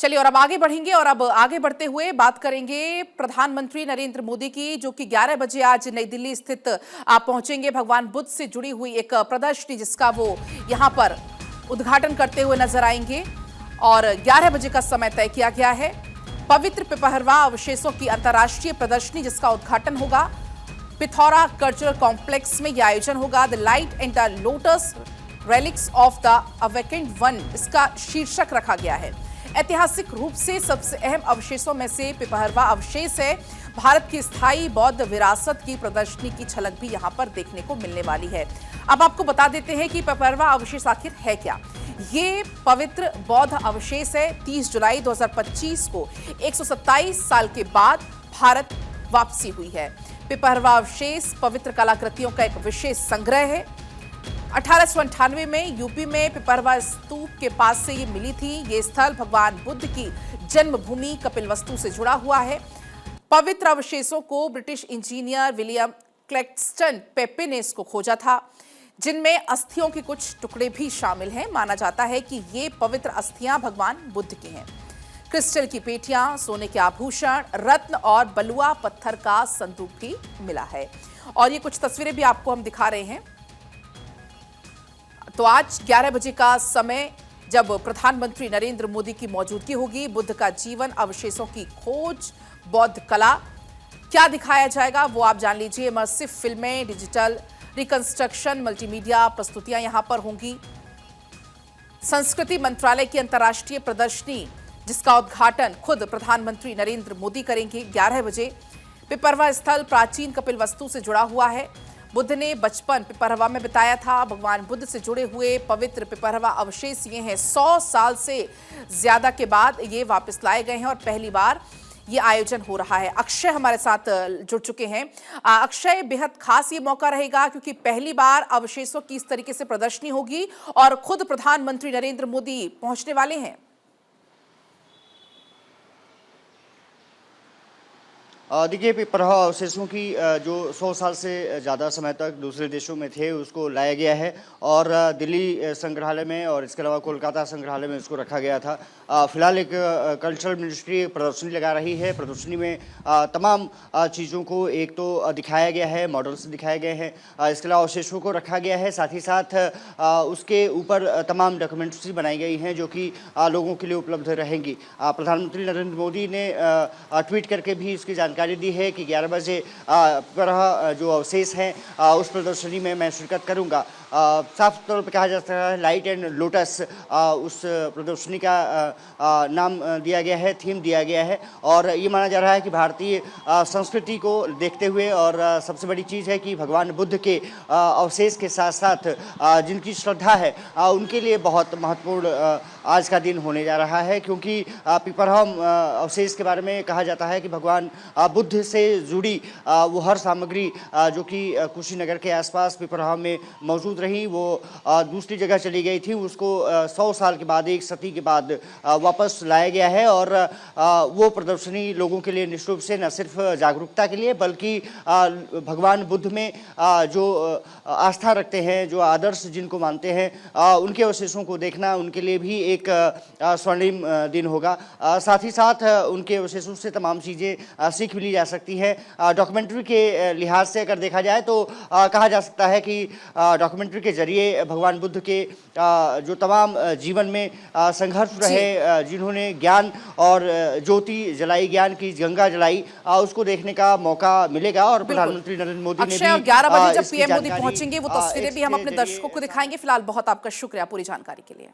चलिए और अब आगे बढ़ेंगे और अब आगे बढ़ते हुए बात करेंगे प्रधानमंत्री नरेंद्र मोदी की, जो कि 11 बजे आज नई दिल्ली स्थित आप पहुंचेंगे भगवान बुद्ध से जुड़ी हुई एक प्रदर्शनी जिसका वो यहां पर उद्घाटन करते हुए नजर आएंगे और 11 बजे का समय तय किया गया है। पवित्र पिपहरवा अवशेषों की अंतर्राष्ट्रीय प्रदर्शनी जिसका उद्घाटन होगा पिथौरा कल्चरल कॉम्प्लेक्स में यह आयोजन होगा। The light and the lotus relics of the awakened one इसका शीर्षक रखा गया है। ऐतिहासिक रूप से सबसे अहम अवशेषों में से पिपहरवा अवशेष है। भारत की स्थायी बौद्ध विरासत की प्रदर्शनी की झलक भी यहां पर देखने को मिलने वाली है। अब आपको बता देते हैं कि पिपहरवा अवशेष आखिर है क्या। ये पवित्र बौद्ध अवशेष है। 30 जुलाई 2025 को 127 साल के बाद भारत वापसी हुई है। पिपहरवा अवशेष पवित्र कलाकृतियों का एक विशेष संग्रह है। 1898 में यूपी में पिपहरवा स्तूप के पास से ये मिली थी। ये स्थल भगवान बुद्ध की जन्मभूमि कपिलवस्तु से जुड़ा हुआ है। पवित्र अवशेषों को ब्रिटिश इंजीनियर विलियम क्लेक्सटन पेपे ने इसको खोजा था, जिनमें अस्थियों के कुछ टुकड़े भी शामिल हैं। माना जाता है कि ये पवित्र अस्थियां भगवान बुद्ध की हैं। क्रिस्टल की पेटियां, सोने के आभूषण, रत्न और बलुआ पत्थर का संदूक भी मिला है। और ये कुछ तस्वीरें भी आपको हम दिखा रहे हैं। तो आज 11 बजे का समय जब प्रधानमंत्री नरेंद्र मोदी की मौजूदगी होगी। बुद्ध का जीवन, अवशेषों की खोज, बौद्ध कला, क्या दिखाया जाएगा वो आप जान लीजिए। इमर्सिव फिल्में, डिजिटल रिकंस्ट्रक्शन, मल्टीमीडिया प्रस्तुतियां यहां पर होंगी। संस्कृति मंत्रालय की अंतर्राष्ट्रीय प्रदर्शनी जिसका उद्घाटन खुद प्रधानमंत्री नरेंद्र मोदी करेंगे 11 बजे। पिपहरवा स्थल प्राचीन कपिलवस्तु से जुड़ा हुआ है। बुद्ध ने बचपन पिपहरवा में बिताया था। भगवान बुद्ध से जुड़े हुए पवित्र पिपहरवा अवशेष ये हैं। 100 साल से ज्यादा के बाद ये वापस लाए गए हैं और पहली बार ये आयोजन हो रहा है। अक्षय हमारे साथ जुड़ चुके हैं। अक्षय, बेहद खास ये मौका रहेगा क्योंकि पहली बार अवशेषों की इस तरीके से प्रदर्शनी होगी और खुद प्रधानमंत्री नरेंद्र मोदी पहुंचने वाले हैं। देखिए, पिपहरवा अवशेषों की जो 100 साल से ज़्यादा समय तक दूसरे देशों में थे उसको लाया गया है और दिल्ली संग्रहालय में और इसके अलावा कोलकाता संग्रहालय में इसको रखा गया था। फिलहाल एक कल्चरल मिनिस्ट्री प्रदर्शनी लगा रही है। प्रदर्शनी में तमाम चीज़ों को एक तो दिखाया गया है, मॉडल्स दिखाए गए हैं, इसके अलावा अवशेषों को रखा गया है। साथ ही साथ उसके ऊपर तमाम डॉक्यूमेंट्री बनाई गई हैं जो कि लोगों के लिए उपलब्ध रहेंगी। प्रधानमंत्री नरेंद्र मोदी ने ट्वीट करके भी इसकी जानकारी दी है कि 11 बजे पिपहरवा जो अवशेष हैं उस प्रदर्शनी में मैं शिरकत करूंगा। साफ तौर पर कहा जा सकता है लाइट एंड लोटस उस प्रदर्शनी का नाम दिया गया है, थीम दिया गया है और ये माना जा रहा है कि भारतीय संस्कृति को देखते हुए और सबसे बड़ी चीज़ है कि भगवान बुद्ध के अवशेष के साथ साथ जिनकी श्रद्धा है उनके लिए बहुत महत्वपूर्ण आज का दिन होने जा रहा है, क्योंकि पिपहरवा अवशेष के बारे में कहा जाता है कि भगवान बुद्ध से जुड़ी वो हर सामग्री जो कि कुशीनगर के आसपास पिपहरवा में मौजूद रही वो दूसरी जगह चली गई थी। उसको 100 साल के बाद, एक सदी के बाद वापस लाया गया है और वो प्रदर्शनी लोगों के लिए निश्चित रूप से न सिर्फ जागरूकता के लिए बल्कि भगवान बुद्ध में जो आस्था रखते हैं, जो आदर्श जिनको मानते हैं, उनके अवशेषों को देखना उनके लिए भी एक स्वर्णिम दिन होगा। साथ ही साथ उनके अवशेषों से तमाम चीज़ें सीख ली जा सकती है। डॉक्यूमेंट्री के लिहाज से अगर देखा जाए तो कहा जा सकता है कि डॉक्यूमेंट्री के जरिए भगवान बुद्ध के जो तमाम जीवन में संघर्ष रहे, जिन्होंने ज्ञान और ज्योति जलाई, ज्ञान की गंगा जलाई, उसको देखने का मौका मिलेगा। और प्रधानमंत्री नरेंद्र मोदी ने भी 11 बजे जब पीएम मोदी पहुंचेंगे वो तस्वीरें भी हम अपने दर्शकों को दिखाएंगे। फिलहाल बहुत आपका शुक्रिया पूरी जानकारी के लिए।